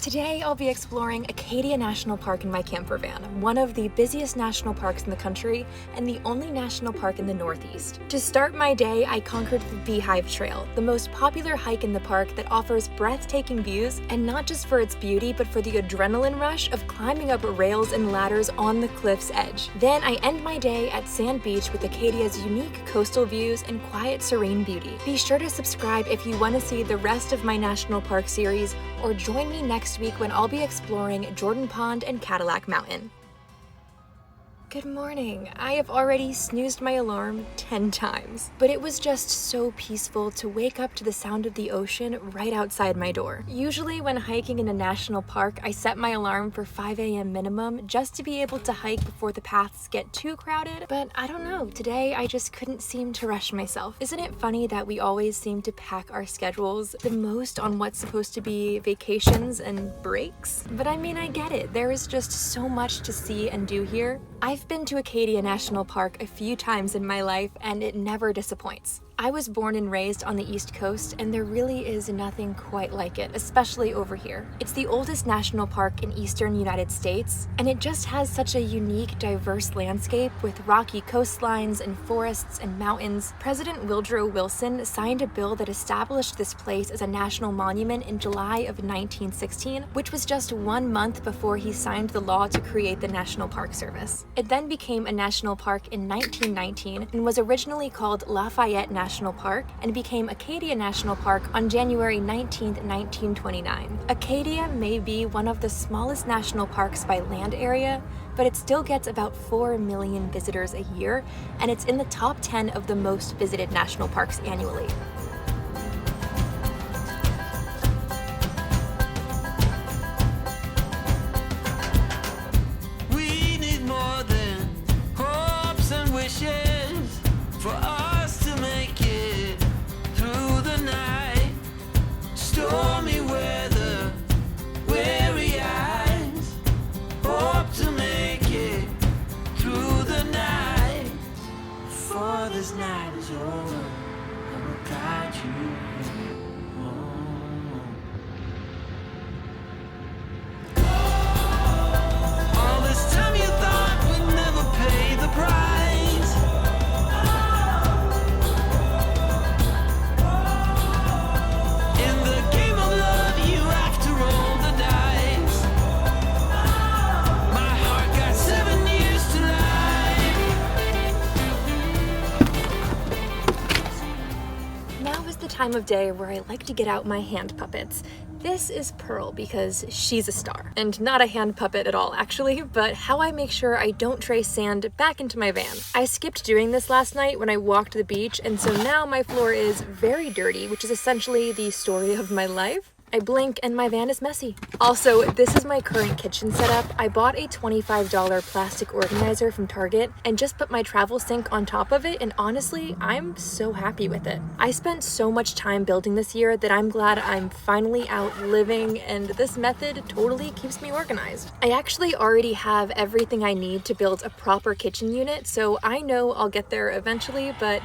Today, I'll be exploring Acadia National Park in my camper van, one of the busiest national parks in the country and the only national park in the Northeast. To start my day, I conquered the Beehive Trail, the most popular hike in the park that offers breathtaking views, and not just for its beauty, but for the adrenaline rush of climbing up rails and ladders on the cliff's edge. Then I end my day at Sand Beach with Acadia's unique coastal views and quiet, serene beauty. Be sure to subscribe if you want to see the rest of my national park series, or join me next week when I'll be exploring Jordan Pond and Cadillac Mountain. Good morning. I have already snoozed my alarm 10 times, but it was just so peaceful to wake up to the sound of the ocean right outside my door. Usually when hiking in a national park, I set my alarm for 5 a.m. minimum just to be able to hike before the paths get too crowded, but I don't know, today I just couldn't seem to rush myself. Isn't it funny that we always seem to pack our schedules the most on what's supposed to be vacations and breaks? But I mean, I get it. There is just so much to see and do here. I've been to Acadia National Park a few times in my life, and it never disappoints. I was born and raised on the East Coast, and there really is nothing quite like it, especially over here. It's the oldest national park in eastern United States, and it just has such a unique, diverse landscape with rocky coastlines and forests and mountains. President Woodrow Wilson signed a bill that established this place as a national monument in July of 1916, which was just 1 month before he signed the law to create the National Park Service. It then became a national park in 1919 and was originally called Lafayette National Park and became Acadia National Park on January 19, 1929. Acadia may be one of the smallest national parks by land area, but it still gets about 4 million visitors a year, and it's in the top 10 of the most visited national parks annually. We need more than hopes and wishes for us to make it through the night. Stormy weather, weary eyes, hope to make it through the night. Before this night is over, I will guide you home. All this time you thought we'd never pay the price. In the game of love, you have to roll the dice. My heart got 7 years to life. Now is the time of day where I like to get out my hand puppets. This is Pearl because she's a star, and not a hand puppet at all actually, but how I make sure I don't tray sand back into my van. I skipped doing this last night when I walked the beach, and so now my floor is very dirty, which is essentially the story of my life. I blink and my van is messy. Also, this is my current kitchen setup. I bought a $25 plastic organizer from Target and just put my travel sink on top of it, and honestly, I'm so happy with it. I spent so much time building this year that I'm glad I'm finally out living, and this method totally keeps me organized. I actually already have everything I need to build a proper kitchen unit, so I know I'll get there eventually, but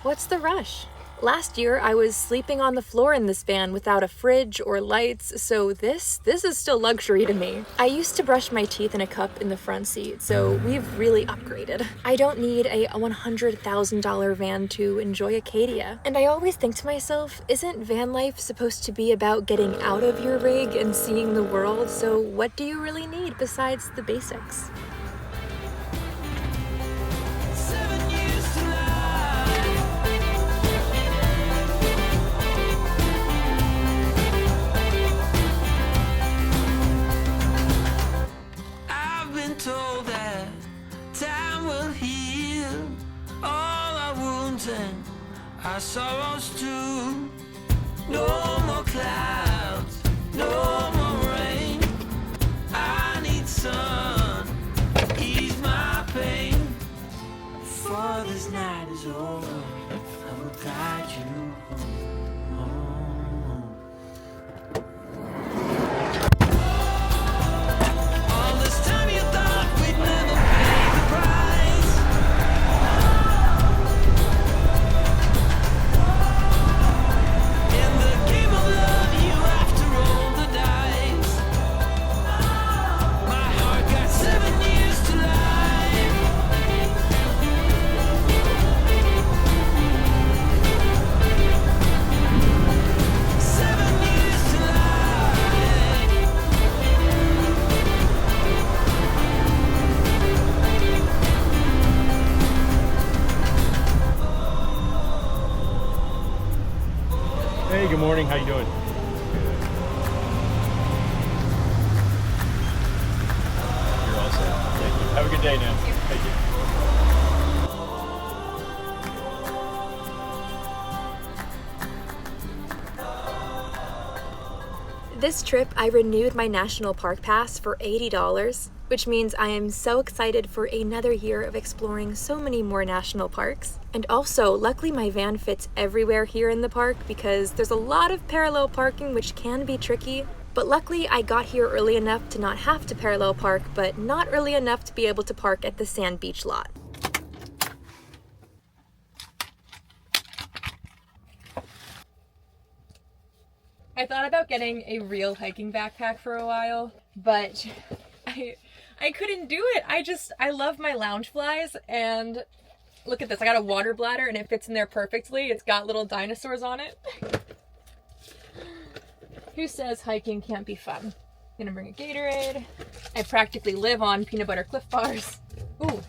what's the rush? Last year, I was sleeping on the floor in this van without a fridge or lights, so this is still luxury to me. I used to brush my teeth in a cup in the front seat, so we've really upgraded. I don't need a $100,000 van to enjoy Acadia. And I always think to myself, isn't van life supposed to be about getting out of your rig and seeing the world? So what do you really need besides the basics? 7 years to life. I've been told that time will heal all our wounds and our sorrows too. No more clouds, no more rain. I need sun day now. Thank you. This trip, I renewed my national park pass for $80, which means I am so excited for another year of exploring so many more national parks. And also, luckily my van fits everywhere here in the park because there's a lot of parallel parking, which can be tricky. But luckily I got here early enough to not have to parallel park, but not early enough to be able to park at the sand beach lot. I thought about getting a real hiking backpack for a while, but I couldn't do it. I love my Loungeflies, and look at this. I got a water bladder and it fits in there perfectly. It's got little dinosaurs on it. Who says hiking can't be fun? I'm gonna bring a Gatorade. I practically live on peanut butter Cliff Bars. Ooh.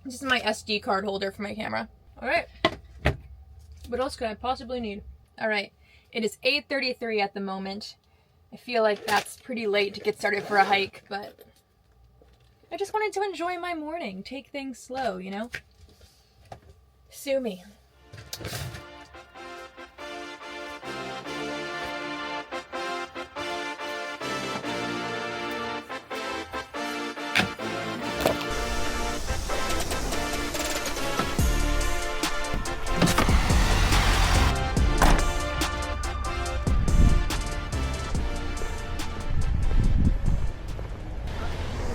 This is my SD card holder for my camera. All right. What else could I possibly need? All right. It is 8:33 at the moment. I feel like that's pretty late to get started for a hike, but I just wanted to enjoy my morning, take things slow, you know? Sue me.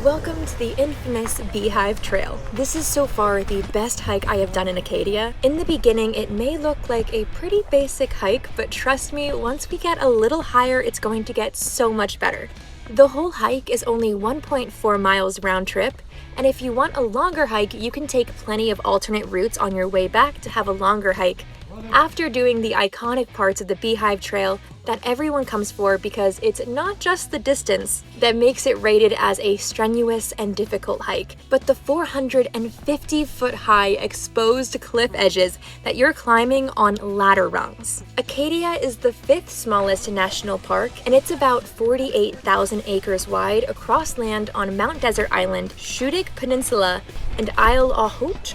Welcome to the infamous Beehive Trail. This is so far the best hike I have done in Acadia. In the beginning, it may look like a pretty basic hike, but trust me, once we get a little higher, it's going to get so much better. The whole hike is only 1.4 miles round trip, and if you want a longer hike, you can take plenty of alternate routes on your way back to have a longer hike after doing the iconic parts of the Beehive Trail that everyone comes for, because it's not just the distance that makes it rated as a strenuous and difficult hike, but the 450-foot high exposed cliff edges that you're climbing on ladder rungs. Acadia is the 5th smallest national park, and it's about 48,000 acres wide across land on Mount Desert Island, Shudik Peninsula, and Isle Ahout.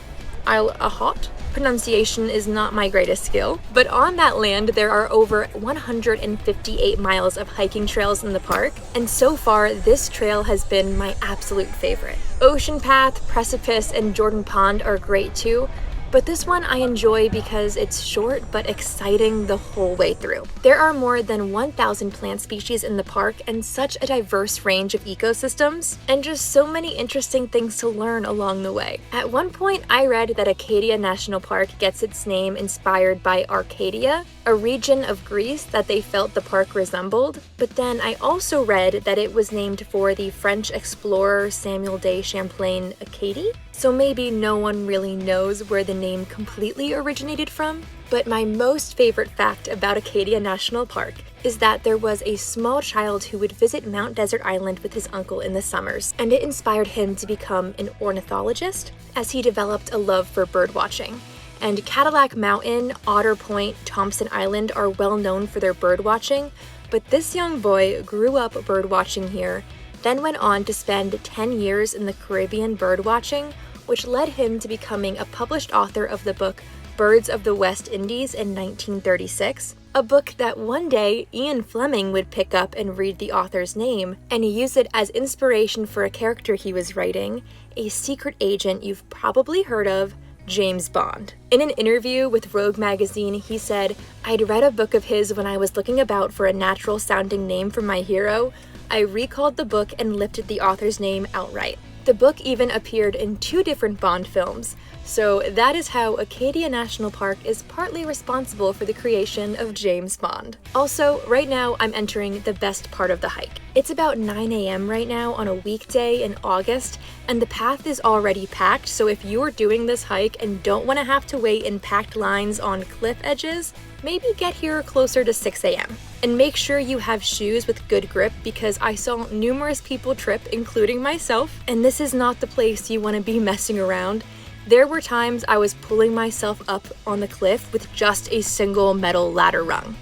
Pronunciation is not my greatest skill, but on that land there are over 158 miles of hiking trails in the park, and so far this trail has been my absolute favorite. Ocean Path, Precipice, and Jordan Pond are great too, but this one I enjoy because it's short but exciting the whole way through. There are more than 1,000 plant species in the park and such a diverse range of ecosystems, and just so many interesting things to learn along the way. At one point I read that Acadia National Park gets its name inspired by Arcadia, a region of Greece that they felt the park resembled, but then I also read that it was named for the French explorer Samuel de Champlain Acadie. So maybe no one really knows where the name completely originated from, but my most favorite fact about Acadia National Park is that there was a small child who would visit Mount Desert Island with his uncle in the summers, and it inspired him to become an ornithologist as he developed a love for birdwatching. And Cadillac Mountain, Otter Point, Thompson Island are well known for their birdwatching, but this young boy grew up birdwatching here, then went on to spend 10 years in the Caribbean birdwatching, which led him to becoming a published author of the book Birds of the West Indies in 1936, a book that one day Ian Fleming would pick up and read the author's name and use it as inspiration for a character he was writing, a secret agent you've probably heard of, James Bond. In an interview with Rogue magazine, he said, "I'd read a book of his when I was looking about for a natural sounding name for my hero. I recalled the book and lifted the author's name outright." The book even appeared in 2 different Bond films, so that is how Acadia National Park is partly responsible for the creation of James Bond. Also, right now I'm entering the best part of the hike. It's about 9 a.m. right now on a weekday in August, and the path is already packed, so if you're doing this hike and don't want to have to wait in packed lines on cliff edges, maybe get here closer to 6 a.m. And make sure you have shoes with good grip, because I saw numerous people trip, including myself, and this is not the place you want to be messing around. There were times I was pulling myself up on the cliff with just a single metal ladder rung.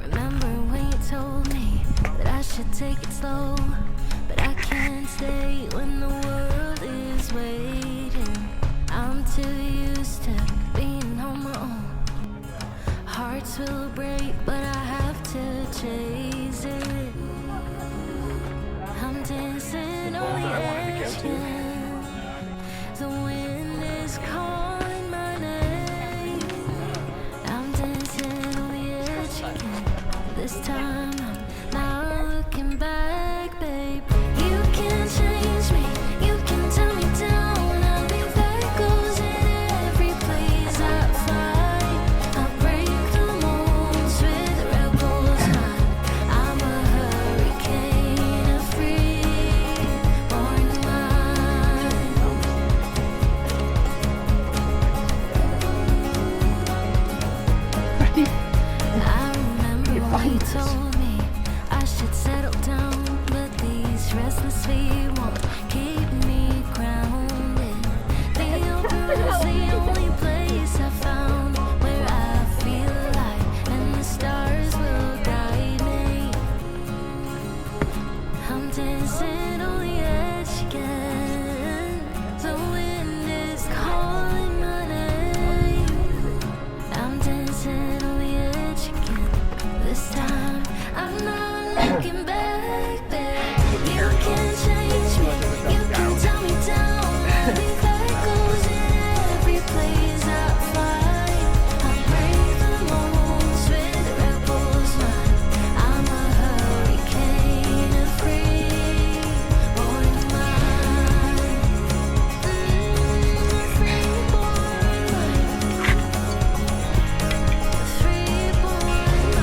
Remember when you told me that I should take it slow, but I can't stay when the world is waiting. I'm too used to being on my own. Hearts will break, but I have to chase it. I'm dancing on the edge again. The wind is calling my name. I'm dancing on the edge again. This time I'm not looking back, babe. You can't change me, you can tell me down. I'll be that goes in every place I find. I break the molds with rebels mind. I'm a hurricane of free, born mine. I remember when you told me I should settle down, but these restless feet won't keep me grounded. The open road's the only place I found where I feel alive, and the stars will guide me. I'm dancing on the edge again. The wind is calling my name. I'm dancing on the edge again. This time I'm not looking back, babe. You can't change me, you can tell me down. I'll be that goes in every place I find. I break the molds with rebels mind. I'm a hurricane of free, born mine. Free, born mine. Free, born mine.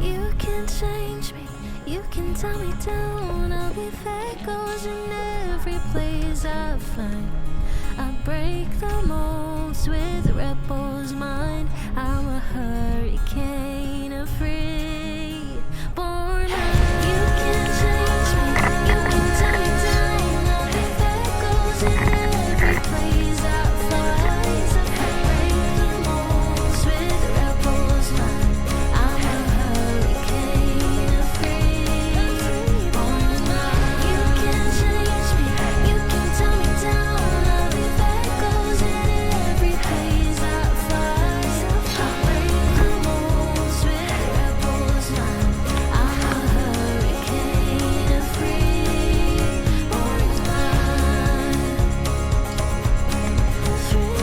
You can change me, you can tell me down. I'll be that goes in every place I find. I break the molds with rebels mind. I'm a hurricane of free, born mine. You can change me, you can tell me down. I'll be that goes in every place I find. I break the molds with rebels mind. I'm a hurricane of free, born mine. You can change me, you can tell me down. I'll be that goes in every place I find. I break the molds with rebels mind. I'm a hurricane of free, born mine. Free,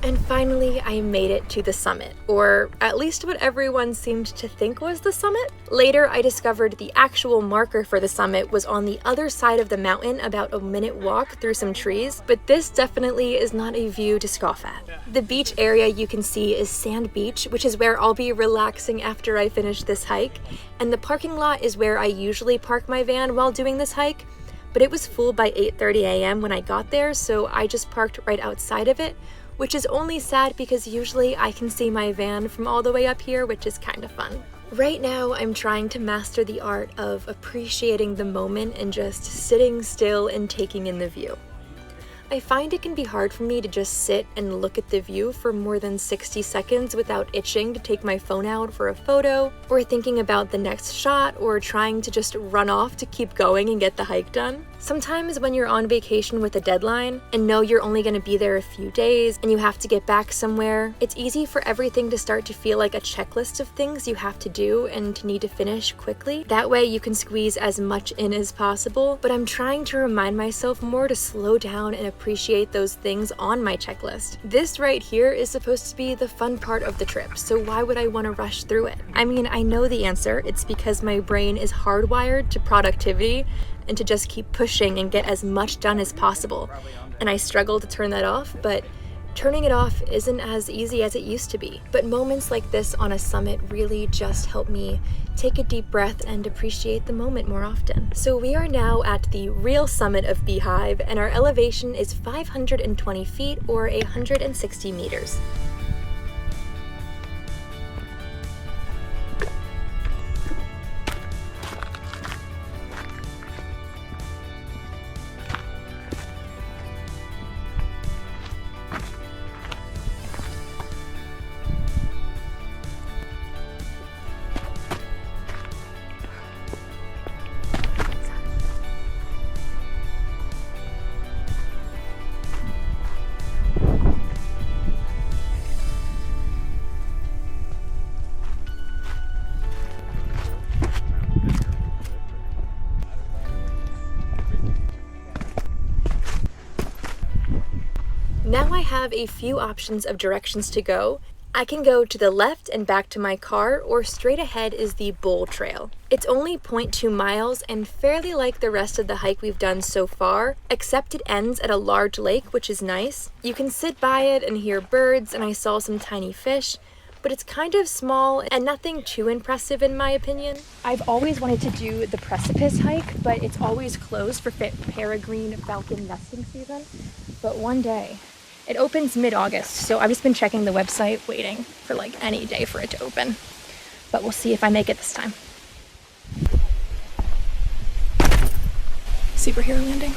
And finally, I made it to the summit, or at least what everyone seemed to think was the summit. Later, I discovered the actual marker for the summit was on the other side of the mountain, about a minute walk through some trees, but this definitely is not a view to scoff at. The beach area you can see is Sand Beach, which is where I'll be relaxing after I finish this hike, and the parking lot is where I usually park my van while doing this hike, but it was full by 8:30 a.m. when I got there, so I just parked right outside of it, which is only sad because usually I can see my van from all the way up here, which is kind of fun. Right now, I'm trying to master the art of appreciating the moment and just sitting still and taking in the view. I find it can be hard for me to just sit and look at the view for more than 60 seconds without itching to take my phone out for a photo, or thinking about the next shot, or trying to just run off to keep going and get the hike done. Sometimes when you're on vacation with a deadline and know you're only going to be there a few days and you have to get back somewhere, it's easy for everything to start to feel like a checklist of things you have to do and to need to finish quickly. That way you can squeeze as much in as possible, but I'm trying to remind myself more to slow down and appreciate those things on my checklist. This right here is supposed to be the fun part of the trip, so why would I want to rush through it? I mean, I know the answer. It's because my brain is hardwired to productivity and to just keep pushing and get as much done as possible. And I struggle to turn that off, but turning it off isn't as easy as it used to be. But moments like this on a summit really just help me take a deep breath and appreciate the moment more often. So we are now at the real summit of Beehive, and our elevation is 520 feet or 160 meters. I have a few options of directions to go. I can go to the left and back to my car, or straight ahead is the Bull Trail. It's only 0.2 miles and fairly like the rest of the hike we've done so far, except it ends at a large lake, which is nice. You can sit by it and hear birds, and I saw some tiny fish, but it's kind of small and nothing too impressive in my opinion. I've always wanted to do the precipice hike, but it's always closed for peregrine falcon nesting season. But one day, it opens mid-August, so I've just been checking the website, waiting for like any day for it to open. But we'll see if I make it this time. Superhero landing.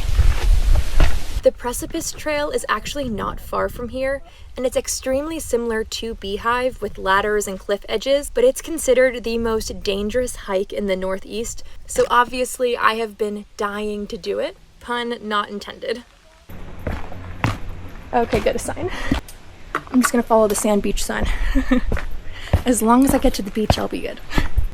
The Precipice Trail is actually not far from here, and it's extremely similar to Beehive with ladders and cliff edges, but it's considered the most dangerous hike in the Northeast, so obviously I have been dying to do it. Pun not intended. Okay, good, a sign. I'm just gonna follow the sand beach sign. As long as I get to the beach, I'll be good.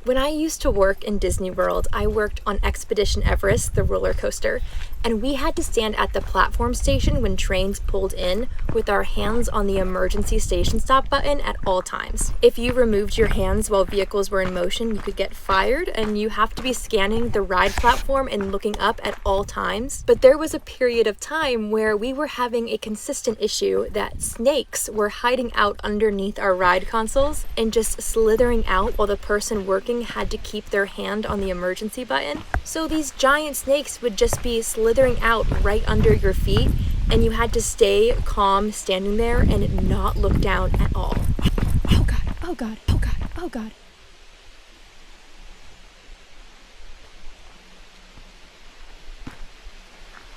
When I used to work in Disney World, I worked on Expedition Everest, the roller coaster, and we had to stand at the platform station when trains pulled in with our hands on the emergency station stop button at all times. If you removed your hands while vehicles were in motion, you could get fired, and you have to be scanning the ride platform and looking up at all times. But there was a period of time where we were having a consistent issue that snakes were hiding out underneath our ride consoles and just slithering out while the person working had to keep their hand on the emergency button. So these giant snakes would just be slithering out right under your feet, and you had to stay calm standing there and not look down at all. Oh god, oh god, oh god, oh god.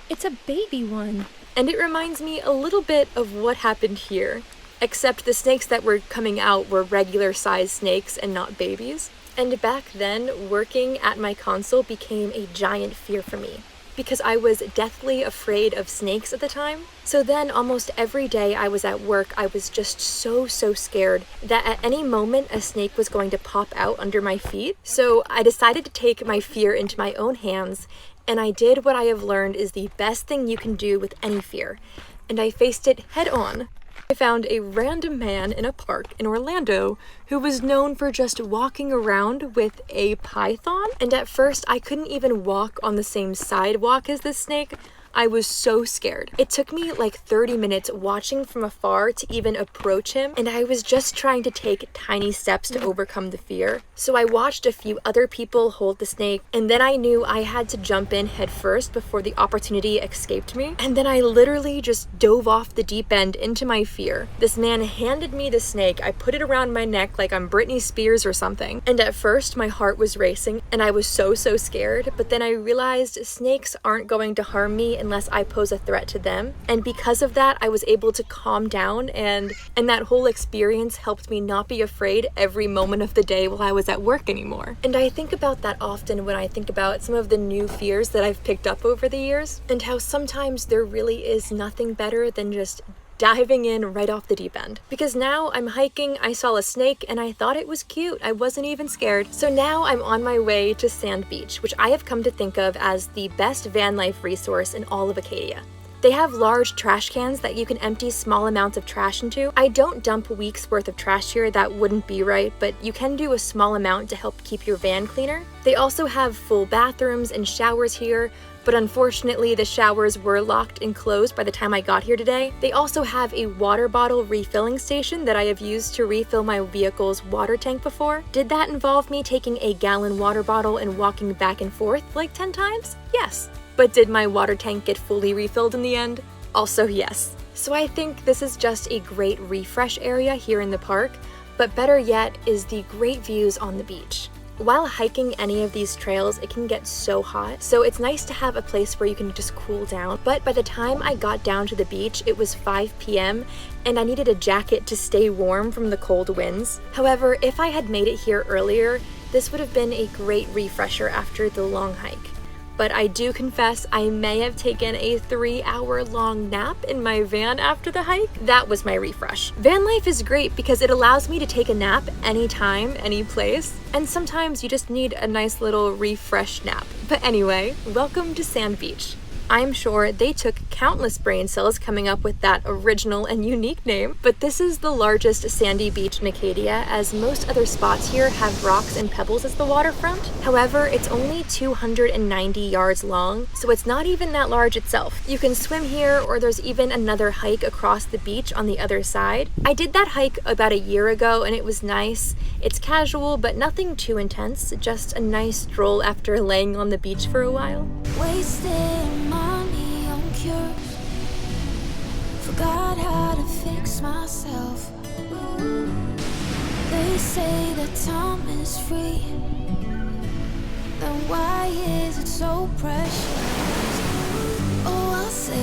It's a baby one. And it reminds me a little bit of what happened here, except the snakes that were coming out were regular sized snakes and not babies. And back then, working at my console became a giant fear for me, because I was deathly afraid of snakes at the time. So then almost every day I was at work, I was just so scared that at any moment a snake was going to pop out under my feet. So I decided to take my fear into my own hands, and I did what I have learned is the best thing you can do with any fear, and I faced it head on. I found a random man in a park in Orlando who was known for just walking around with a python. And at first, I couldn't even walk on the same sidewalk as this snake. I was so scared. It took me like 30 minutes watching from afar to even approach him, and I was just trying to take tiny steps to overcome the fear. So I watched a few other people hold the snake, and then I knew I had to jump in head first before the opportunity escaped me. And then I literally just dove off the deep end into my fear. This man handed me the snake. I put it around my neck like I'm Britney Spears or something. And at first my heart was racing and I was so scared, but then I realized snakes aren't going to harm me unless I pose a threat to them. And because of that, I was able to calm down, and that whole experience helped me not be afraid every moment of the day while I was at work anymore. And I think about that often when I think about some of the new fears that I've picked up over the years, and how sometimes there really is nothing better than just diving in right off the deep end. Because now I'm hiking, I saw a snake, and I thought it was cute. I wasn't even scared. So now I'm on my way to Sand Beach, which I have come to think of as the best van life resource in all of Acadia. They have large trash cans that you can empty small amounts of trash into. I don't dump weeks worth of trash here, that wouldn't be right, but you can do a small amount to help keep your van cleaner. They also have full bathrooms and showers here, but unfortunately the showers were locked and closed by the time I got here today. They also have a water bottle refilling station that I have used to refill my vehicle's water tank before. Did that involve me taking a gallon water bottle and walking back and forth like 10 times? Yes. But did my water tank get fully refilled in the end? Also yes. So I think this is just a great refresh area here in the park, but better yet is the great views on the beach. While hiking any of these trails, it can get so hot, so it's nice to have a place where you can just cool down. But by the time I got down to the beach, it was 5 p.m. and I needed a jacket to stay warm from the cold winds. However, if I had made it here earlier, this would have been a great refresher after the long hike. But I do confess I may have taken a 3-hour-long nap in my van after the hike. That was my refresh. Van life is great because it allows me to take a nap anytime, any place, and sometimes you just need a nice little refresh nap. But anyway, welcome to Sand Beach. I'm sure they took countless brain cells coming up with that original and unique name. But this is the largest sandy beach in Acadia, as most other spots here have rocks and pebbles as the waterfront. However, it's only 290 yards long, so it's not even that large itself. You can swim here, or there's even another hike across the beach on the other side. I did that hike about a year ago and it was nice. It's casual, but nothing too intense, just a nice stroll after laying on the beach for a while. Wasting money on cures. Forgot how to fix myself. They say that time is free. Then why is it so precious? Oh, I'll say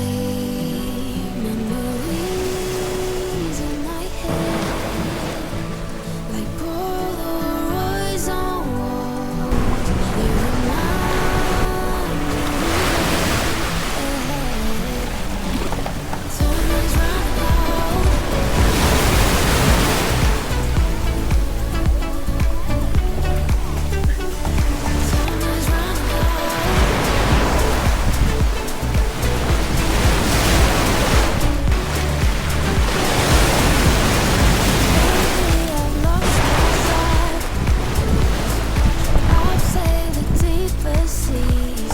memories in my head, like Polaroids on walls. They remind me time is running out. Time is running out. Lately I've lost myself. I've sailed the deepest seas,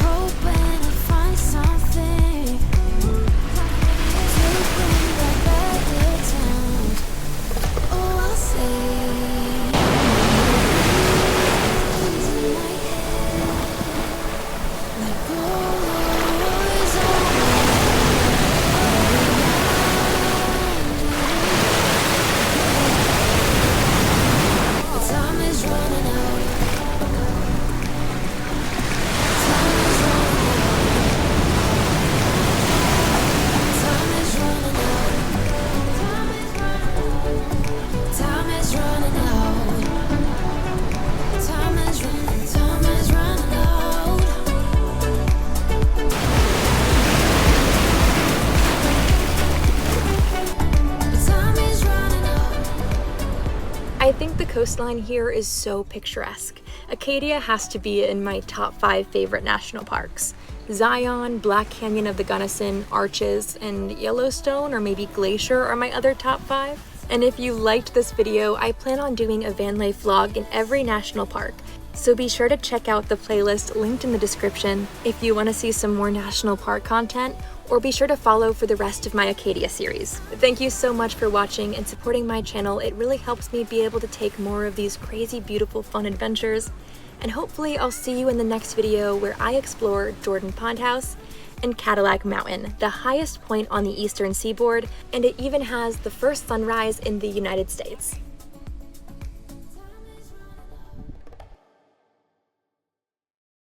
hoping to find something to bring back better times. Oh, I'll say memories in my head, like Polaroids on wall. Time is running out. Time is running out. Time is running out. Time is running out. Time is running. Time is running out. Time is running out. I think the coastline here is so picturesque. Acadia has to be in my top 5 favorite national parks. Zion, Black Canyon of the Gunnison, Arches, and Yellowstone or maybe Glacier are my other top 5. And if you liked this video, I plan on doing a van life vlog in every national park. So be sure to check out the playlist linked in the description if you want to see some more national park content, or be sure to follow for the rest of my Acadia series. Thank you so much for watching and supporting my channel. It really helps me be able to take more of these crazy, beautiful, fun adventures. And hopefully I'll see you in the next video where I explore Jordan Pond House and Cadillac Mountain, the highest point on the eastern seaboard, and it even has the first sunrise in the United States.